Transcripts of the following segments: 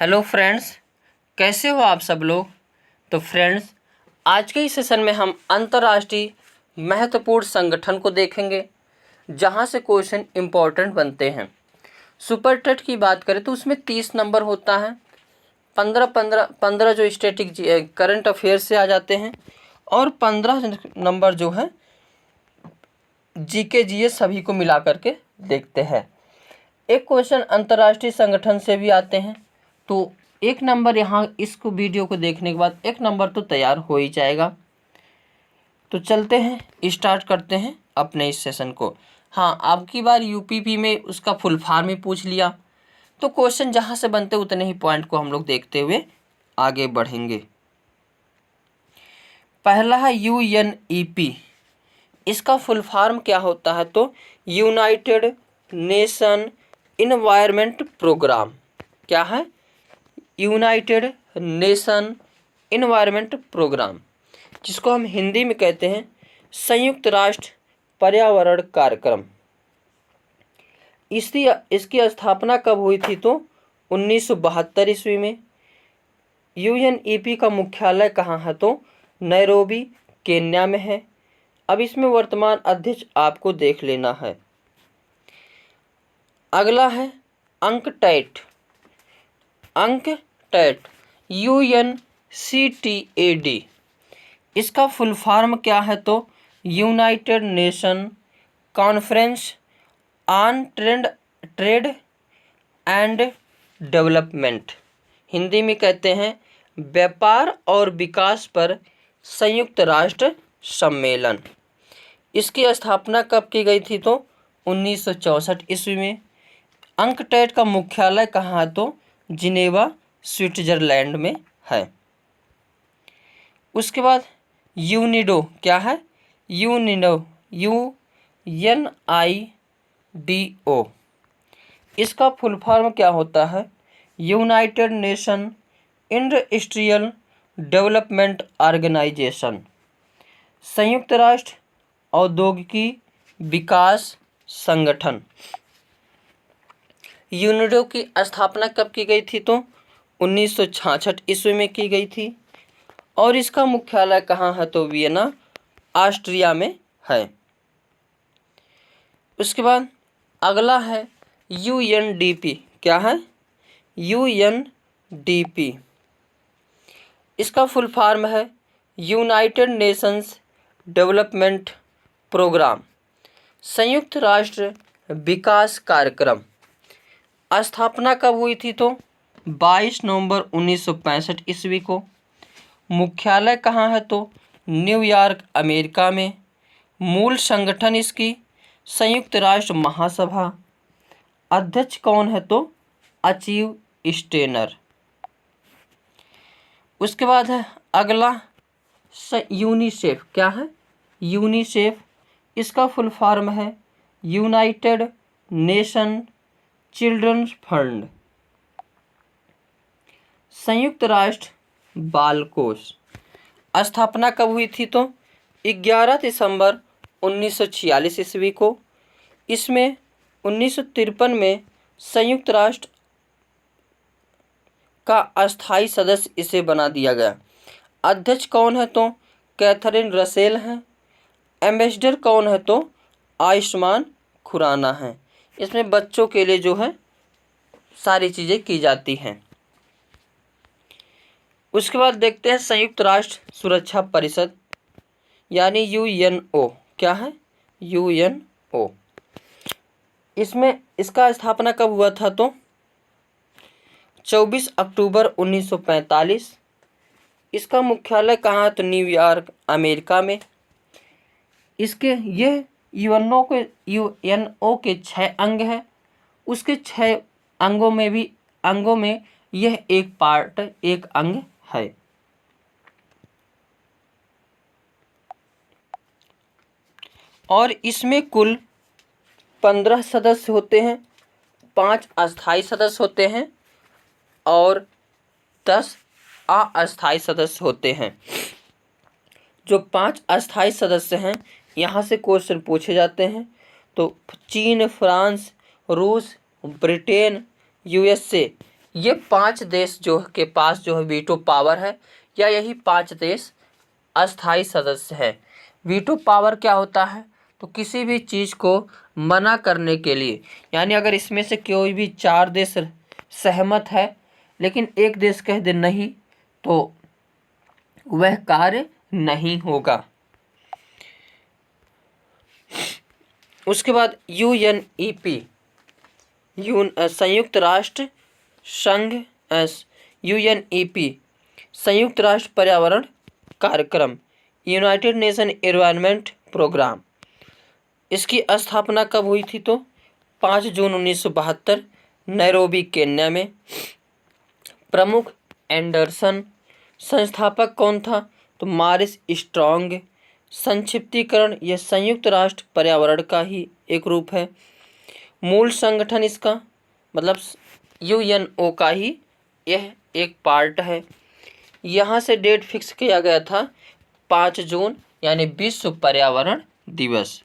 Hello friends, कैसे हो आप सब लोग। तो फ्रेंड्स, आज के इस सेशन में हम अंतर्राष्ट्रीय महत्वपूर्ण संगठन को देखेंगे जहां से क्वेश्चन इम्पोर्टेंट बनते हैं। सुपर टेट की बात करें तो उसमें 30 नंबर होता है। 15 जो स्टैटिक करंट अफेयर से आ जाते हैं और 15 नंबर जो है जीके जीएस सभी को मिला करके देखते हैं। एक क्वेश्चन अंतर्राष्ट्रीय संगठन से भी आते हैं, तो एक नंबर यहाँ इसको वीडियो को देखने के बाद एक नंबर तो तैयार हो ही जाएगा। तो चलते हैं, स्टार्ट करते हैं अपने इस सेशन को। हाँ, आपकी बार यूपीपी में उसका फुल फॉर्म ही पूछ लिया, तो क्वेश्चन जहाँ से बनते उतने ही पॉइंट को हम लोग देखते हुए आगे बढ़ेंगे। पहला है यूएनईपी। इसका फुल फॉर्म क्या होता है? तो यूनाइटेड नेशन इन्वायरमेंट प्रोग्राम। क्या है? यूनाइटेड नेशन इन्वायरमेंट प्रोग्राम, जिसको हम हिंदी में कहते हैं संयुक्त राष्ट्र पर्यावरण कार्यक्रम। इसकी स्थापना कब हुई थी? तो 1972 ईस्वी में। यूएनईपी का मुख्यालय कहाँ है? तो नैरोबी, केन्या में है। अब इसमें वर्तमान अध्यक्ष आपको देख लेना है। अगला है अंकटैट। अंकटैट UNCTAD। इसका फुल फॉर्म क्या है? तो United nation conference on trade and development. Hindi में कहते हैं व्यापार और विकास पर संयुक्त राष्ट्र सम्मेलन। इसकी स्थापना कब की गई थी? तो 1964 ईस्वी में। अंकटैट का मुख्यालय कहाँ है? तो जिनेवा, स्विट्जरलैंड में है। उसके बाद यूनिडो। क्या है? UNIDO, UNIDO। इसका फुल फॉर्म क्या होता है? United Nation Industrial Development Organisation. संयुक्त राष्ट्र औद्योगिकी विकास संगठन। यूनिडो की स्थापना कब की गई थी? तो 1966 ईस्वी में की गई थी और इसका मुख्यालय कहाँ है? तो वियना, ऑस्ट्रिया में है। उसके बाद अगला है UNDP। क्या है? UNDP। इसका फुल फॉर्म है यूनाइटेड नेशंस डेवलपमेंट प्रोग्राम, संयुक्त राष्ट्र विकास कार्यक्रम। स्थापना कब हुई थी? तो 22 नवंबर 1965 ईस्वी को। मुख्यालय कहाँ है? तो न्यूयॉर्क, अमेरिका में। मूल संगठन इसकी संयुक्त राष्ट्र महासभा। अध्यक्ष कौन है? तो अचीव स्टेनर। उसके बाद है अगला यूनिसेफ। क्या है? यूनिसेफ। इसका फुल फॉर्म है यूनाइटेड नेशन चिल्ड्रंस फंड, संयुक्त राष्ट्र बाल कोष। स्थापना कब हुई थी? तो 11 दिसंबर 1946 ईस्वी को। इसमें 1953 में संयुक्त राष्ट्र का अस्थायी सदस्य इसे बना दिया गया। अध्यक्ष कौन है? तो कैथरीन रसेल हैं। एम्बेसडर कौन है? तो आयुष्मान खुराना है। इसमें बच्चों के लिए जो है सारी चीज़ें की जाती हैं। उसके बाद देखते हैं संयुक्त राष्ट्र सुरक्षा परिषद यानी UNO। क्या है? UNO। इसमें इसका स्थापना कब हुआ था? तो 24 अक्टूबर 1945। इसका मुख्यालय कहाँ है? तो न्यूयॉर्क, अमेरिका में। इसके ये यूएनओ के 6 अंग हैं। उसके 6 अंगों में यह एक अंग है। और इसमें कुल 15 सदस्य होते हैं, 5 अस्थायी सदस्य होते हैं और 10 अस्थायी सदस्य होते हैं। जो 5 अस्थायी सदस्य हैं, यहाँ से क्वेश्चन पूछे जाते हैं। तो चीन, फ्रांस, रूस, ब्रिटेन, USA ये 5 देश जो के पास जो है वीटो पावर है, या यही 5 देश अस्थायी सदस्य है। वीटो पावर क्या होता है? तो किसी भी चीज़ को मना करने के लिए, यानी अगर इसमें से कोई भी 4 देश सहमत है लेकिन एक देश कह दे नहीं, तो वह कार्य नहीं होगा। उसके बाद UNEP, संयुक्त राष्ट्र संघ, UNEP संयुक्त राष्ट्र पर्यावरण कार्यक्रम, यूनाइटेड नेशन एनवायरनमेंट प्रोग्राम। इसकी स्थापना कब हुई थी? तो 5 जून 1972 नैरोबी केन्या में। प्रमुख एंडरसन। संस्थापक कौन था? तो मॉरिस स्ट्रॉन्ग। संक्षिप्तीकरण, यह संयुक्त राष्ट्र पर्यावरण का ही एक रूप है। मूल संगठन इसका मतलब UNO का ही यह एक पार्ट है। यहाँ से डेट फिक्स किया गया था 5 जून, यानी विश्व पर्यावरण दिवस।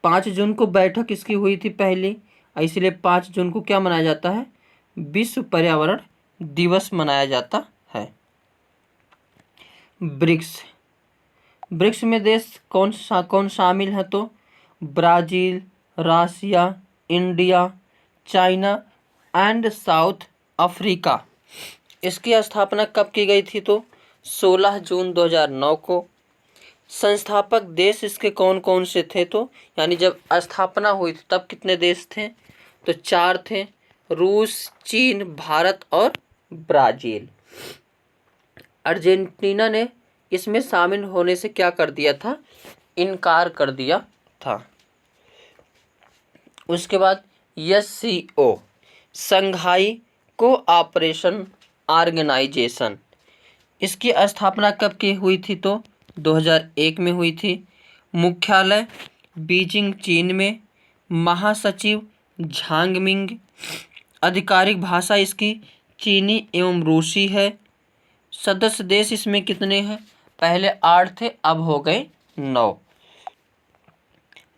5 जून को बैठक इसकी हुई थी पहली, इसलिए 5 जून को क्या मनाया जाता है? विश्व पर्यावरण दिवस मनाया जाता है। ब्रिक्स। ब्रिक्स में देश कौन शामिल है? तो Brazil, Russia, India, China and South Africa. इसकी स्थापना कब की गई थी? तो 16 जून 2009 को। संस्थापक देश इसके कौन कौन से थे? तो यानी जब स्थापना हुई थी तब कितने देश थे? तो 4 थे, रूस, चीन, भारत और ब्राज़ील। अर्जेंटीना ने इसमें शामिल होने से क्या कर दिया था? इनकार कर दिया था। उसके बाद SCO, संघाई कोऑपरेशन ऑर्गेनाइजेशन। इसकी स्थापना कब की हुई थी? तो 2001 में हुई थी। मुख्यालय बीजिंग चीन में। महासचिव झांगमिंग। आधिकारिक भाषा इसकी चीनी एवं रूसी है। सदस्य देश इसमें कितने हैं? पहले 8 थे, अब हो गए 9।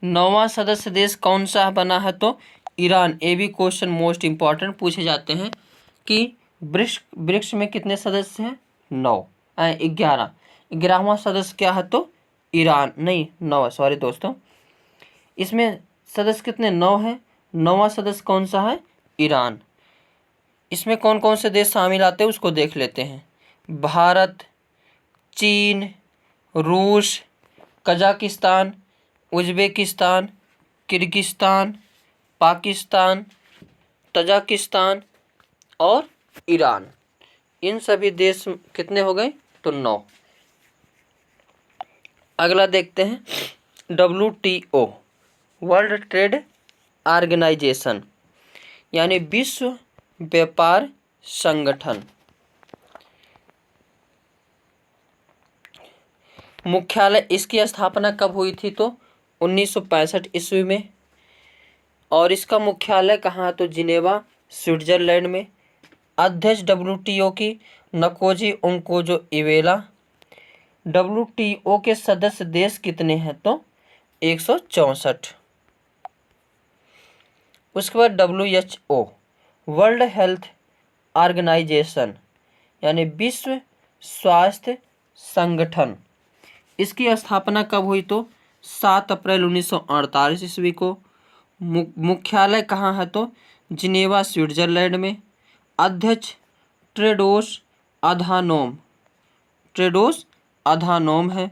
9वां सदस्य देश कौन सा बना है? तो ईरान। ये भी क्वेश्चन मोस्ट इम्पॉर्टेंट पूछे जाते हैं कि ब्रिक्स में कितने सदस्य हैं? 9, 11। 11वां सदस्य क्या है? तो ईरान। नहीं, 9, सॉरी दोस्तों, इसमें सदस्य कितने? 9 हैं। 9वां सदस्य कौन सा है? ईरान। इसमें कौन कौन से देश शामिल आते हैं उसको देख लेते हैं। भारत, चीन, रूस, Kazakhstan, Uzbekistan, Kyrgyzstan, Pakistan, Tajikistan और ईरान। इन सभी देश कितने हो गए? तो 9। अगला देखते हैं WTO, वर्ल्ड ट्रेड ऑर्गेनाइजेशन, यानी विश्व व्यापार संगठन। मुख्यालय इसकी स्थापना कब हुई थी? तो 1965 ईस्वी में। और इसका मुख्यालय कहाँ? तो जिनेवा, स्विट्जरलैंड में। अध्यक्ष WTO की नकोजी ओंकोजो इवेला। WTO के सदस्य देश कितने हैं? तो 164। उसके बाद WHO, वर्ल्ड हेल्थ ऑर्गेनाइजेशन, यानी विश्व स्वास्थ्य संगठन। इसकी स्थापना कब हुई? तो 7 अप्रैल 1948 ईस्वी को। मुख्यालय कहाँ है? तो जिनेवा, स्विट्जरलैंड में। अध्यक्ष टेड्रोस अधानोम है।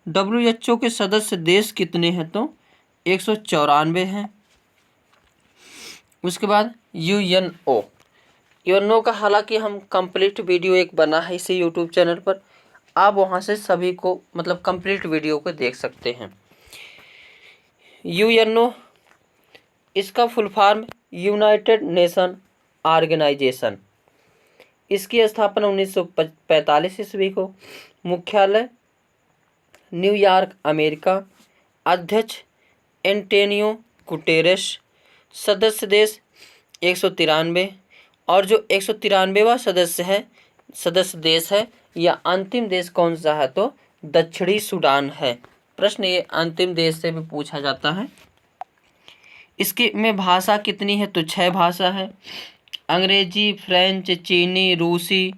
WHO के सदस्य देश कितने हैं? तो 194 हैं। उसके बाद UNO का हालांकि हम कंप्लीट वीडियो एक बना है इसी यूट्यूब चैनल पर, आप वहाँ से सभी को मतलब कंप्लीट वीडियो को देख सकते हैं। UNO इसका full form United Nation Organisation. इसकी स्थापना 1945 ईस्वी को। मुख्यालय न्यूयॉर्क, अमेरिका। अध्यक्ष एंटोनियो गुटेरेस। सदस्य देश 193। और जो 193वां सदस्य देश है या अंतिम देश कौन सा है? तो दक्षिणी सूडान है। प्रश्न ये अंतिम देश से भी पूछा जाता है। इसकी में भाषा कितनी है? तो 6 भाषा है। अंग्रेजी, फ्रेंच, चीनी, रूसी,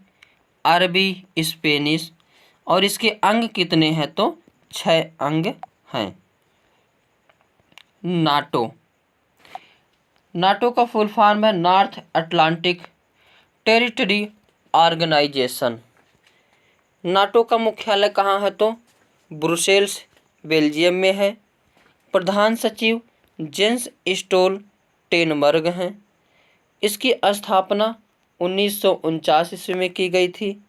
अरबी, स्पेनिश। और इसके अंग कितने हैं तो 6 अंग हैं। नाटो, नाटो का फुल फॉर्म है North Atlantic Territory Organisation. NATO का मुख्यालय कहाँ है तो ब्रुसेल्स, बेल्जियम में है। प्रधान सचिव जेंस स्टोल्टेनबर्ग हैं। इसकी स्थापना 1949 ईस्वी में की गई थी।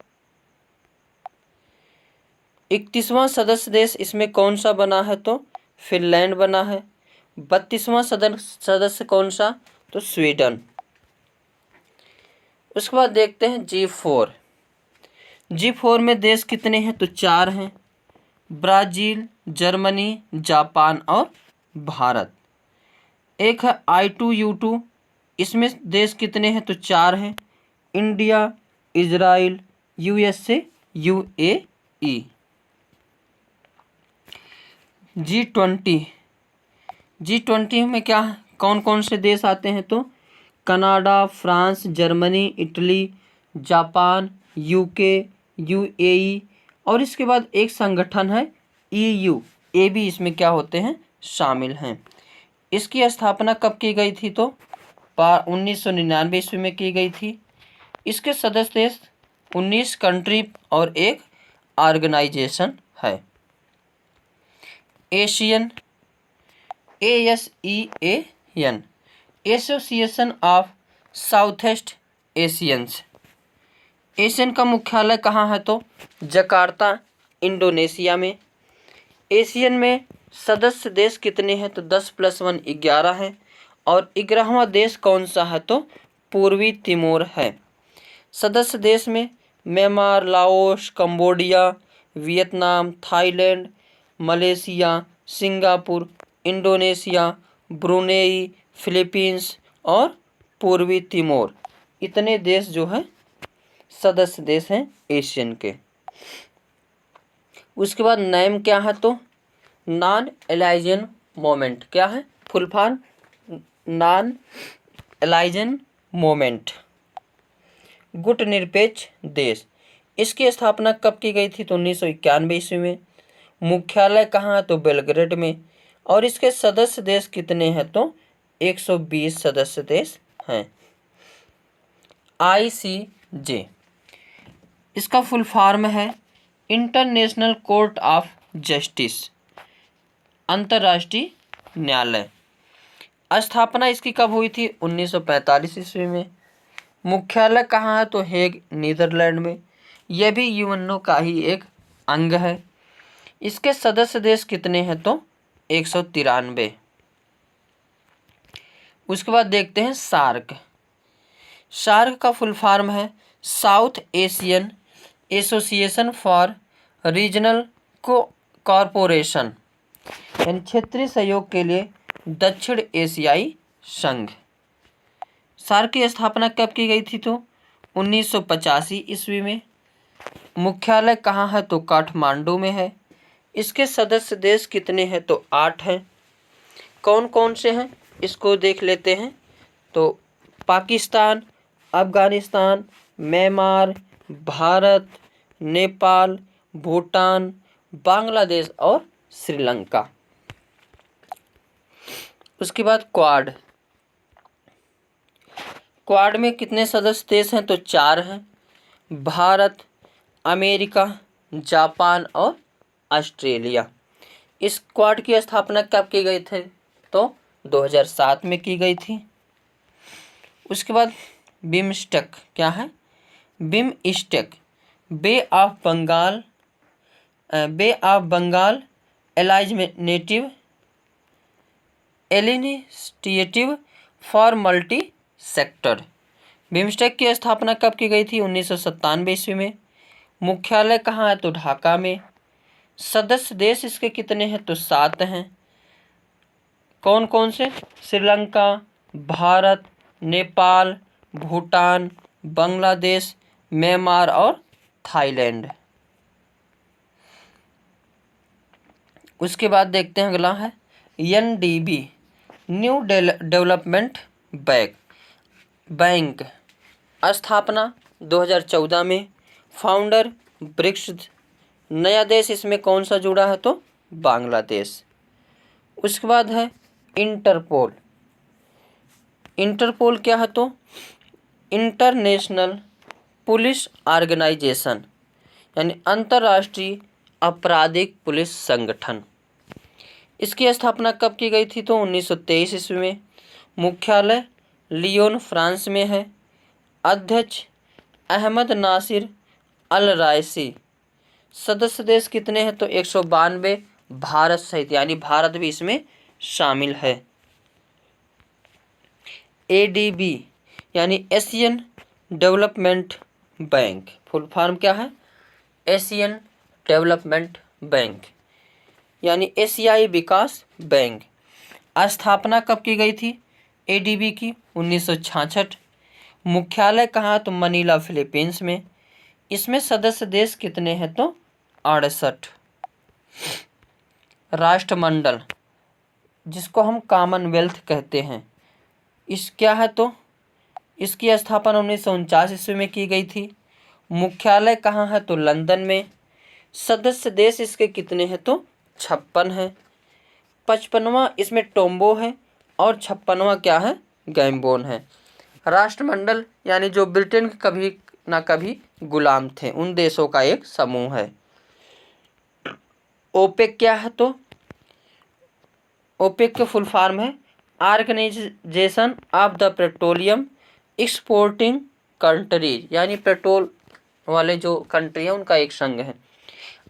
31वां सदस्य देश इसमें कौन सा बना है तो फिनलैंड बना है। 32वां सदस्य कौन सा तो स्वीडन। उसके बाद देखते हैं G4। G4 में देश कितने हैं तो 4 हैं, ब्राज़ील, जर्मनी, जापान और भारत। एक है I2U2, इसमें देश कितने हैं तो 4 हैं, India, Israel, USA, UAE। G20 में क्या कौन कौन से देश आते हैं तो Canada, France, Germany, Italy, Japan, UK, UAE। और इसके बाद एक संगठन है EU, ये भी इसमें क्या होते हैं शामिल हैं। इसकी स्थापना कब की गई थी तो 1999 ईस्वी में की गई थी। इसके सदस्य देश 19 कंट्री और एक ऑर्गेनाइजेशन है। Asian, ASEAN, association of south east Asians. Asian का मुख्यालय कहाँ है तो जकार्ता, इंडोनेशिया में। एशियन में सदस्य देश कितने हैं तो 10 + 1 11 हैं। और 11वां देश कौन सा है तो पूर्वी तिमोर है। सदस्य देश में Myanmar, Laos, Cambodia, Vietnam, Thailand, Malaysia, Singapore, Indonesia, Brunei, Philippines और पूर्वी तिमोर, इतने देश जो है सदस्य देश हैं एशियन के। उसके बाद नेम क्या है तो नॉन अलाइजन मोमेंट। क्या है फुल फॉर्म नॉन अलाइजन मोमेंट, गुटनिरपेक्ष देश। इसकी स्थापना कब की गई थी तो 1991 ईस्वी में। मुख्यालय कहाँ है तो बेलग्रेड में। और इसके सदस्य देश कितने हैं तो 120 सदस्य देश हैं। ICJ, इसका फुल फॉर्म है इंटरनेशनल कोर्ट ऑफ जस्टिस, अंतर्राष्ट्रीय न्यायालय। स्थापना इसकी कब हुई थी 1945 ईस्वी में। मुख्यालय कहाँ है तो हेग, नीदरलैंड में। यह भी यूएनओ का ही एक अंग है। इसके सदस्य देश कितने हैं तो 193। उसके बाद देखते हैं सार्क। सार्क का फुल फॉर्म है south Asian association for regional corporation, यानी क्षेत्रीय सहयोग के लिए दक्षिण एशियाई संघ। सार्क की स्थापना कब की गई थी तो 1985 ईस्वी में। मुख्यालय कहाँ है तो काठमांडू में है। इसके सदस्य देश कितने हैं तो 8 हैं। कौन कौन से हैं इसको देख लेते हैं तो पाकिस्तान, अफगानिस्तान, म्यांमार, भारत, नेपाल, भूटान, बांग्लादेश और श्रीलंका। उसके बाद क्वाड। क्वाड में कितने सदस्य देश हैं तो 4 हैं, भारत, अमेरिका, जापान और ऑस्ट्रेलिया। इस क्वाड की स्थापना कब की गई थी तो 2007 में की गई थी। उसके बाद बिमस्टेक। क्या है BIMSTEC, Bay of Bengal Initiative for Multi Sector. BIMSTEC की स्थापना कब की गई थी 1997 ईस्वी में। मुख्यालय कहाँ है तो ढाका में। सदस्य देश इसके कितने हैं तो 7 हैं। कौन कौन से श्रीलंका, भारत, नेपाल, भूटान, बांग्लादेश, म्यांमार और थाईलैंड। उसके बाद देखते हैं अगला है NDB, न्यू डेवलपमेंट बैंक। स्थापना 2014 में। Founder BRICS. नया देश इसमें कौन सा जुड़ा है तो बांग्लादेश। उसके बाद है इंटरपोल। इंटरपोल क्या है तो इंटरनेशनल पुलिस ऑर्गेनाइजेशन, यानी अंतर्राष्ट्रीय आपराधिक पुलिस संगठन। इसकी स्थापना कब की गई थी तो 1923 ईस्वी में। मुख्यालय लियोन फ्रांस में है। अध्यक्ष अहमद नासिर अल रायसी। सदस्य देश कितने हैं तो 192, भारत सहित, यानी भारत भी इसमें शामिल है। ADB यानी Asian development bank, full form क्या है, एशियन डेवलपमेंट बैंक यानी एशियाई विकास बैंक। स्थापना कब की गई थी ADB की 1966। मुख्यालय कहाँ तो मनीला फिलीपींस में। इसमें सदस्य देश कितने हैं तो 68। राष्ट्रमंडल जिसको हम कॉमनवेल्थ कहते हैं, इस क्या है तो इसकी स्थापना 1949 ईस्वी में की गई थी। मुख्यालय कहाँ है तो लंदन में। सदस्य देश इसके कितने हैं तो 56 हैं। 55वां इसमें टोम्बो है और 56वां क्या है गैम्बोन है। राष्ट्रमंडल यानी जो ब्रिटेन के कभी ना कभी गुलाम थे उन देशों का एक समूह है। ओपेक क्या है तो ओपेक के फुल फॉर्म है Organisation of the Petroleum Exporting Countries, यानी पेट्रोल वाले जो कंट्री है उनका एक संघ है।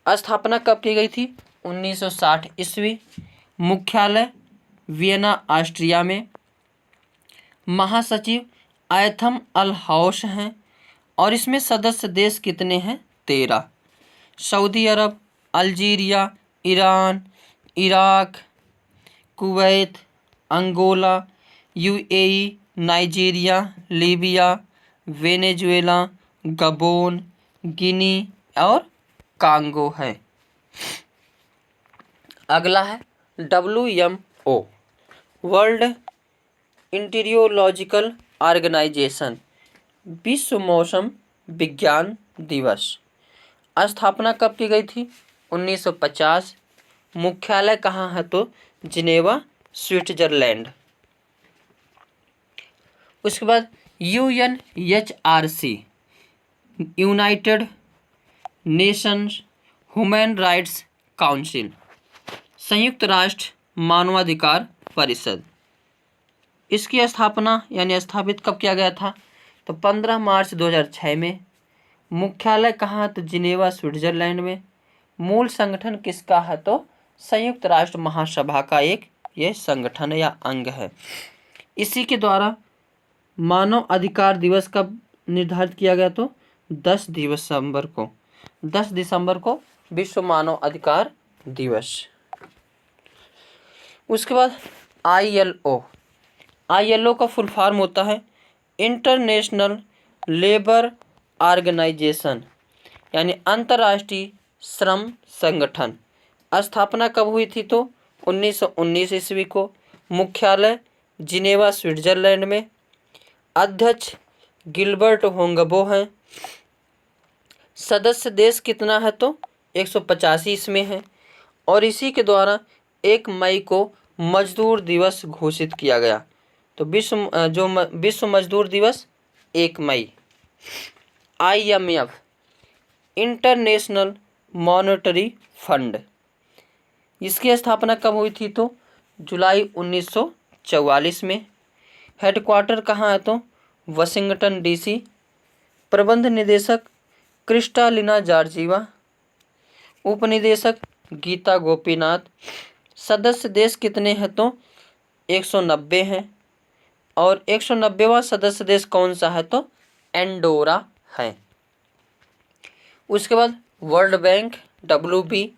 स्थापना कब की गई थी 1960 ईस्वी। मुख्यालय वियना ऑस्ट्रिया में। महासचिव आयथम अल हौश हैं और इसमें सदस्य देश कितने हैं 13। Saudi Arab, Algeria, Iran, Iraq, Kuwait, Angola, UAE, Nigeria, Libya, Venezuela, Gabon, Guinea और कांगो है। अगला है WMO, वर्ल्ड इंटीरियोलॉजिकल ऑर्गेनाइजेशन, विश्व मौसम विज्ञान दिवस। स्थापना कब की गई थी 1950। मुख्यालय कहाँ है तो जिनेवा स्विट्जरलैंड। उसके बाद UNHRC, United Nations human rights council, संयुक्त राष्ट्र मानवाधिकार परिषद। इसकी स्थापना यानी स्थापित कब किया गया था तो 15 मार्च 2006 में। मुख्यालय कहाँ तो जिनेवा स्विट्जरलैंड में। मूल संगठन किसका है तो संयुक्त राष्ट्र महासभा का एक ये संगठन या अंग है। इसी के द्वारा मानव अधिकार दिवस कब निर्धारित किया गया तो 10 दिसंबर को विश्व मानव अधिकार दिवस। उसके बाद ILO का फुल फॉर्म होता है इंटरनेशनल लेबर ऑर्गेनाइजेशन, यानी अंतर्राष्ट्रीय श्रम संगठन। स्थापना कब हुई थी तो 1919 ईस्वी को। मुख्यालय जिनेवा स्विट्जरलैंड में। अध्यक्ष गिलबर्ट होंगबो हैं। सदस्य देश कितना है तो 185 इसमें है और इसी के द्वारा 1 मई को मजदूर दिवस घोषित किया गया। तो विश्व मजदूर दिवस 1 मई। IMF, इंटरनेशनल मॉनेटरी फंड, इसकी स्थापना कब हुई थी तो जुलाई 1944 में। हेडक्वार्टर कहाँ है तो वाशिंगटन DC। प्रबंध निदेशक क्रिस्टालिना जॉर्जीवा। उपनिदेशक गीता गोपीनाथ। सदस्य देश कितने हैं तो 190 हैं और 190वां सदस्य देश कौन सा है तो एंडोरा है। उसके बाद वर्ल्ड बैंक WB,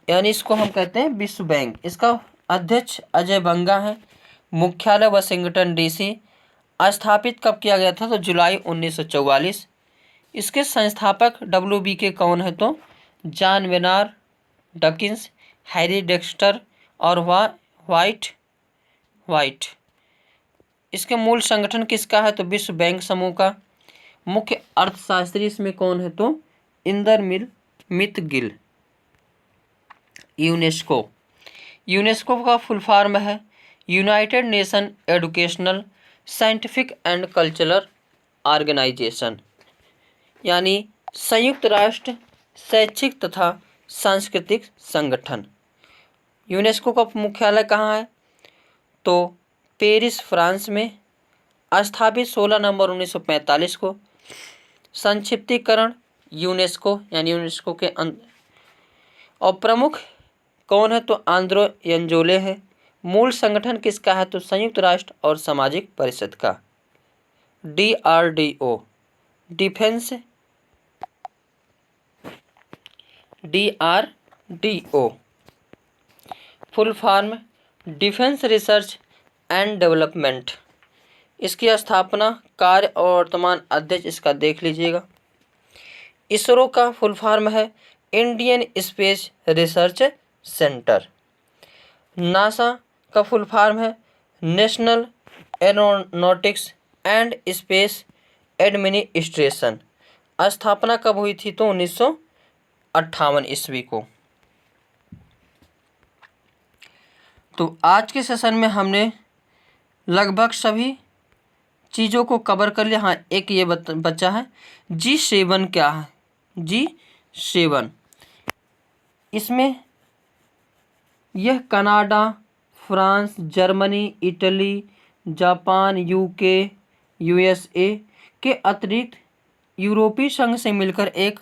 यानी इसको हम कहते हैं विश्व बैंक। इसका अध्यक्ष अजय बंगा है। मुख्यालय वाशिंगटन DC। स्थापित कब किया गया था तो जुलाई 1944। इसके संस्थापक WB के कौन है तो जॉन वेनार डकिंस, हैरी डेक्स्टर और वाइट। इसके मूल संगठन किसका है तो विश्व बैंक समूह का। मुख्य अर्थशास्त्री इसमें कौन है तो इंदरमित गिल। यूनेस्को, यूनेस्को का फुल फॉर्म है United nation educational scientific and cultural organisation, यानी संयुक्त राष्ट्र शैक्षिक तथा सांस्कृतिक संगठन। यूनेस्को का मुख्यालय कहाँ है तो पेरिस फ्रांस में, स्थापित 16 नवंबर 1945 को। संक्षिप्तीकरण यूनेस्को यानी यूनेस्को के और प्रमुख कौन है तो आंद्रो यंजोले है। मूल संगठन किसका है तो संयुक्त राष्ट्र और सामाजिक परिषद का। DRDO defence, DRDO full form defence research and development. इसकी स्थापना, कार्य और वर्तमान अध्यक्ष इसका देख लीजिएगा। इसरो का फुल फॉर्म है Indian space research centre. NASA का फुल फॉर्म है national aeronautics and space administration. स्थापना कब हुई थी तो 1958 ईस्वी को। तो आज के सेशन में हमने लगभग सभी चीज़ों को कवर कर लिया। हाँ, एक ये बच्चा है G7 क्या है। G7 इसमें यह Canada, France, Germany, Italy, Japan, UK, USA के अतिरिक्त यूरोपीय संघ से मिलकर एक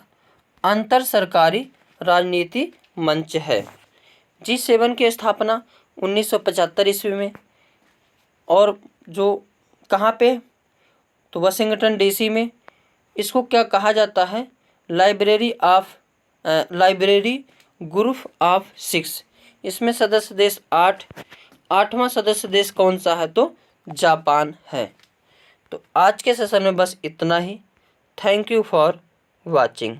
अंतर सरकारी राजनीति मंच है। G7 की स्थापना 1975 ईस्वी में, और जो कहाँ पे तो वाशिंगटन DC में। इसको क्या कहा जाता है लाइब्रेरी ग्रुप ऑफ 6। इसमें सदस्य देश 8वां सदस्य देश कौन सा है तो जापान है। तो आज के सेशन में बस इतना ही। Thank you for watching.